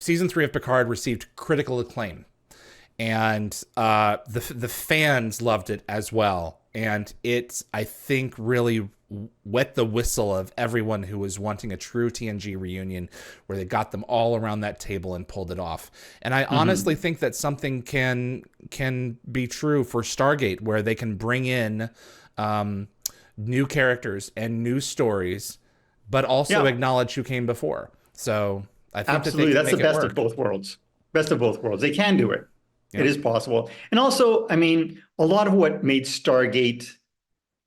season 3 of Picard received critical acclaim, and the fans loved it as well. And it, I think, really wet the whistle of everyone who was wanting a true TNG reunion, where they got them all around that table and pulled it off. And I honestly think that something can be true for Stargate, where they can bring in new characters and new stories, but also acknowledge who came before. So I think Absolutely. that That's they the can make it best of work. both worlds. Best of both worlds. They can do it. It Yeah. is possible. And also, I mean, a lot of what made Stargate,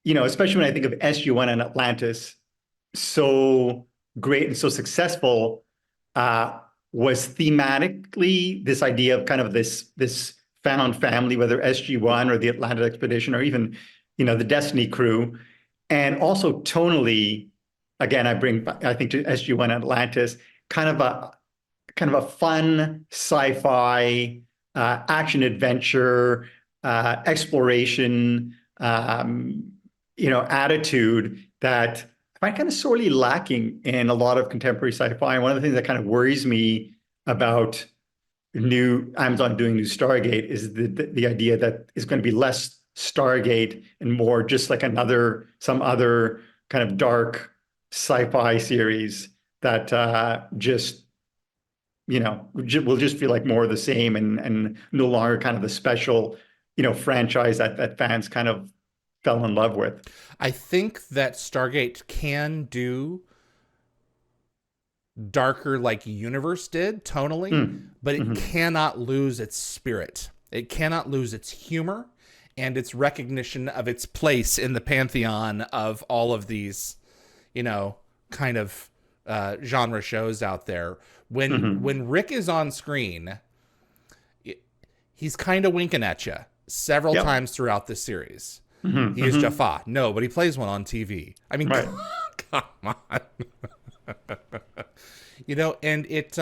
especially when I think of SG-1 and Atlantis, so great and so successful, was thematically this idea of kind of this found family, whether SG-1 or the Atlantis expedition or even, the Destiny crew. And also tonally, again, I think to SG-1 and Atlantis, kind of a fun sci-fi action adventure exploration attitude that I find kind of sorely lacking in a lot of contemporary sci-fi. And one of the things that kind of worries me about new Amazon doing new Stargate is the idea that it's going to be less Stargate and more just like some other kind of dark sci-fi series that just will just feel like more of the same and no longer kind of the special, franchise that fans kind of fell in love with. I think that Stargate can do darker like Universe did tonally, but it Mm-hmm. cannot lose its spirit. It cannot lose its humor and its recognition of its place in the pantheon of all of these, kind of genre shows out there. Mm-hmm. When Rick is on screen, he's kind of winking at you several Yep. times throughout this series. Mm-hmm. He is Mm-hmm. Jaffa. No, but he plays one on TV. I mean, Right. come on. And it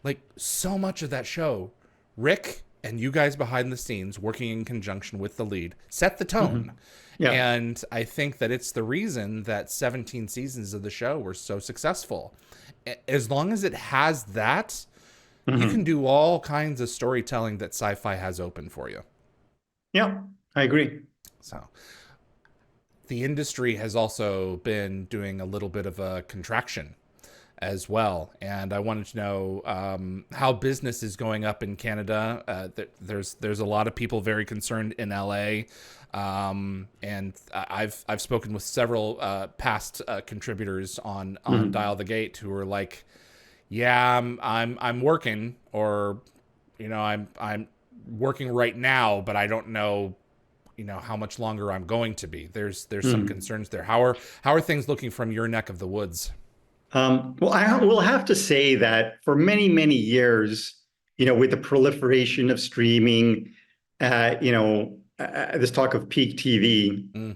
like so much of that show, Rick and you guys behind the scenes working in conjunction with the lead set the tone. Mm-hmm. Yeah. And I think that it's the reason that 17 seasons of the show were so successful. As long as it has that, you can Mm-hmm. do all kinds of storytelling that sci-fi has open for you. Yeah. I agree. So the industry has also been doing a little bit of a contraction as well. And I wanted to know how business is going up in Canada. There's a lot of people very concerned in LA. And I've spoken with several past contributors on Mm-hmm. Dial the Gate who are like, yeah, I'm working, or I'm working right now, but I don't know how much longer I'm going to be. There's some Mm-hmm. concerns there. How are things looking from your neck of the woods? Well, I will have to say that for many, many years, with the proliferation of streaming, this talk of peak TV, Mm,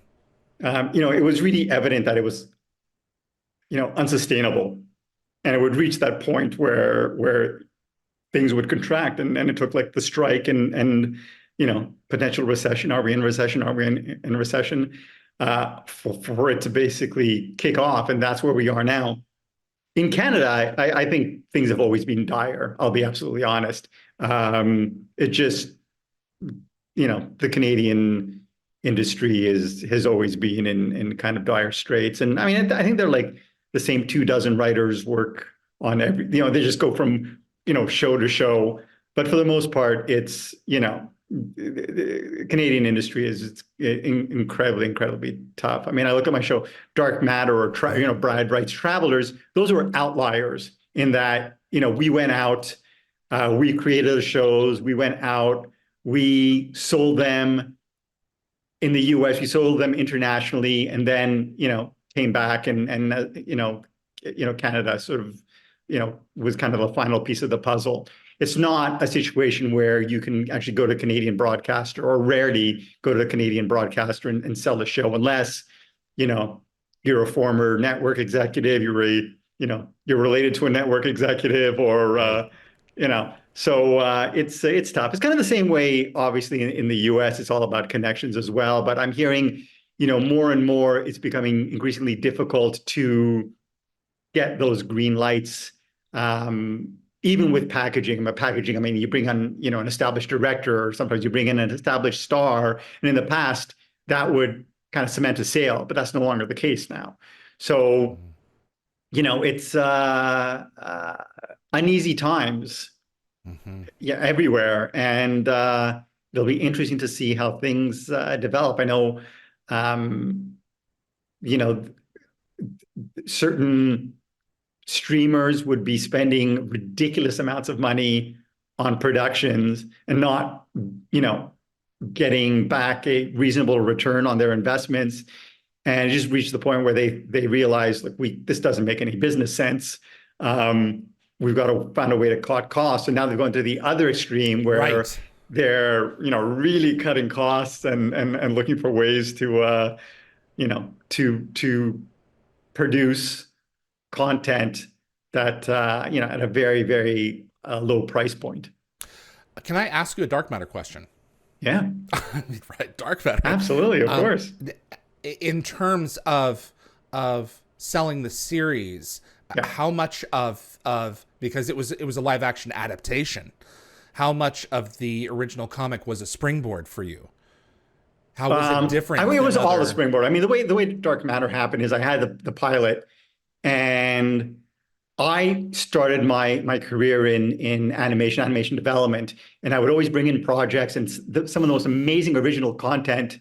it was really evident that it was, unsustainable, and it would reach that point where things would contract, and it took like the strike and potential recession. Are we in recession? Are we in recession? For it to basically kick off, and that's where we are now. In Canada, I think things have always been dire. I'll be absolutely honest. It just, the Canadian industry has always been in kind of dire straits. And I mean, I think they're like the same 24 writers work on every, they just go from, show to show. But for the most part, it's, the Canadian industry is incredibly, incredibly tough. I mean, I look at my show, Dark Matter, or Brad Wright's Travelers. Those were outliers in that we went out, we created the shows, we went out, we sold them in the U.S., we sold them internationally, and then came back and Canada sort of was kind of a final piece of the puzzle. It's not a situation where you can actually go to a Canadian broadcaster, or rarely go to a Canadian broadcaster and sell a show unless, you're a former network executive, you're related to a network executive, or, right. so it's tough. It's kind of the same way, obviously, in the US, it's all about connections as well. But I'm hearing, more and more, it's becoming increasingly difficult to get those green lights. even with packaging, but packaging, I mean, you bring on, an established director, or sometimes you bring in an established star. And in the past, that would kind of cement a sale, but that's no longer the case now. So, it's uneasy times, Mm-hmm. yeah, everywhere. And it'll be interesting to see how things develop. I know, um, you know, certain streamers would be spending ridiculous amounts of money on productions and not, getting back a reasonable return on their investments. And it just reached the point where they realized, like, this doesn't make any business sense. We've got to find a way to cut costs. And now they're going to the other extreme where Right. they're, really cutting costs and looking for ways to to produce content that at a very, very low price point. Can I ask you a dark matter question? Yeah, Right, dark matter. absolutely, of Um, course. in terms of selling the series, Yeah. how much of because it was a live action adaptation, how much of the original comic was a springboard for you? How was it I different mean, it than was all a other? springboard. I mean, the way Dark Matter happened is I had the pilot, and I started my career in animation development, and I would always bring in projects and some of the most amazing original content.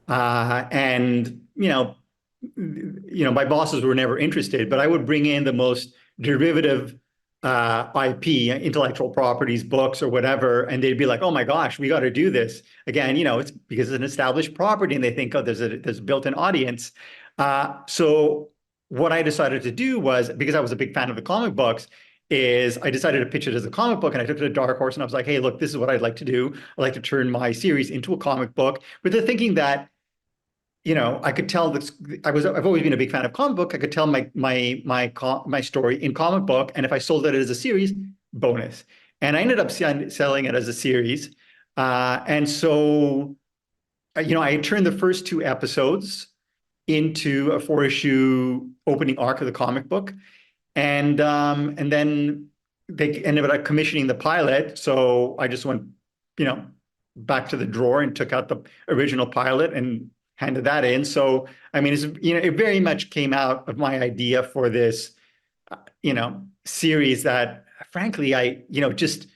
And my bosses were never interested, but I would bring in the most derivative IP, intellectual properties, books, or whatever, and they'd be like, "Oh my gosh, we got to do this again." It's because it's an established property, and they think, "Oh, there's a built-in audience." So what I decided to do was, because I was a big fan of the comic books, is I decided to pitch it as a comic book, and I took it to Dark Horse, and I was like, "Hey, look, this is what I'd like to do. I'd like to turn my series into a comic book," with the thinking that I could tell this. I've always been a big fan of comic book. I could tell my story in comic book, and if I sold it as a series, bonus. And I ended up selling it as a series, and so I turned the first two episodes into a four-issue opening arc of the comic book, and then they ended up commissioning the pilot. So I just went, you know, back to the drawer and took out the original pilot and handed that in. So I mean, it very much came out of my idea for this, series that, frankly, I just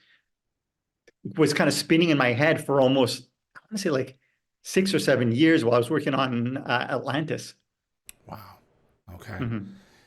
was kind of spinning in my head for almost, I want to say, like 6 or 7 years while I was working on Atlantis. Wow. Okay. Mhm.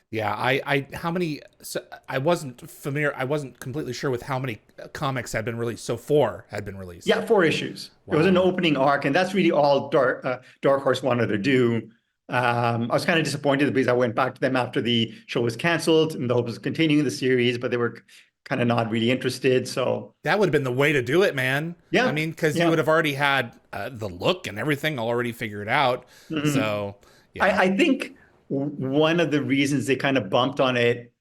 Yeah, how many? So I wasn't familiar. I wasn't completely sure with how many comics had been released. So four had been released. Yeah, 4 issues. It was an Wow. opening arc, and that's really all Dark Horse wanted to do. I was kind of disappointed because I went back to them after the show was canceled, and the hope was continuing the series, but they were kind of not really interested. So That would have been the way to do it, man. I yeah, mean, because you would yeah. have already had the look and everything already figured out. Mhm. So yeah. I think one of the reasons they kind of bumped on it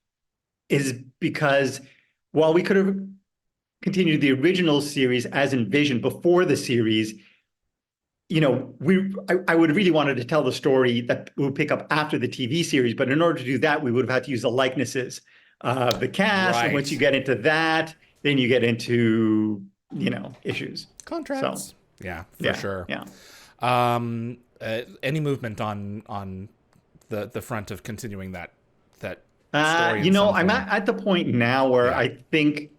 is because while we could have continued the original series as envisioned before the series, I would have really wanted to tell the story that would pick up after the TV series. But in order to do that, we would have had to use the likenesses of the cast. And once you Right. get into that, then you get into, issues. So Contracts. Yeah, for yeah, sure. yeah. Any movement on the front of continuing that story in some I'm form? at the point now where Yeah. I think,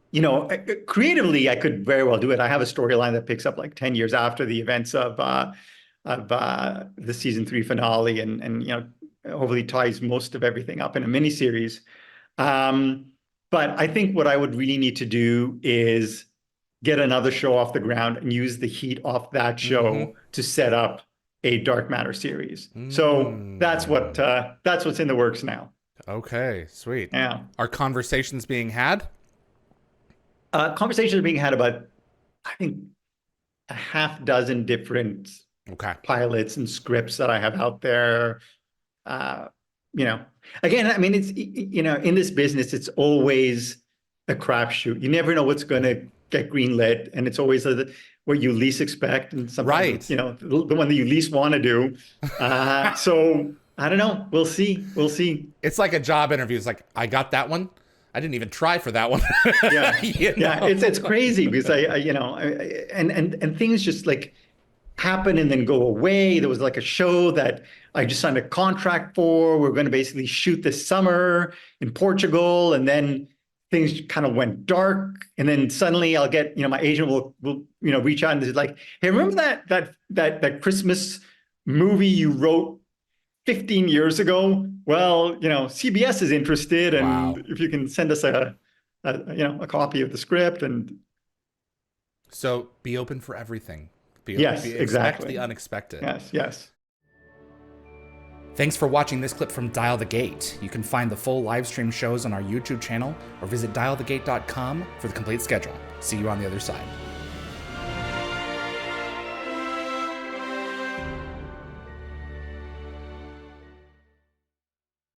creatively, I could very well do it. I have a storyline that picks up like 10 years after the events of the season three finale, and hopefully ties most of everything up in a miniseries. Um, but I think what I would really need to do is get another show off the ground and use the heat off that Mm-hmm. show to set up a Dark Matter series. So Mm. that's what's in the works now. Okay, sweet. Yeah. Are conversations being had? Conversations are being had about, I think, a half dozen different Okay. pilots and scripts that I have out there. Uh, you know, Again, I mean, in this business, it's always a crapshoot. You never know what's going to get greenlit, and it's always what you least expect, and sometimes, Right. the one that you least want to do. So I don't know. We'll see. We'll see. It's like a job interview. It's like, I got that one. I didn't even try for that one. Yeah, You yeah, know? it's crazy because and things just like happen and then go away. There was like a show that I just signed a contract for. We're going to basically shoot this summer in Portugal, and then things kind of went dark. And then suddenly I'll get, my agent will reach out and is like, hey, remember that Christmas movie you wrote 15 years ago? Well, CBS is interested, and Wow. if you can send us a copy of the script. And So be open for everything. yes, Expect the exactly. unexpected. Yes. Thanks for watching this clip from Dial the Gate. You can find the full live stream shows on our YouTube channel or visit dialthegate.com for the complete schedule. See you on the other side.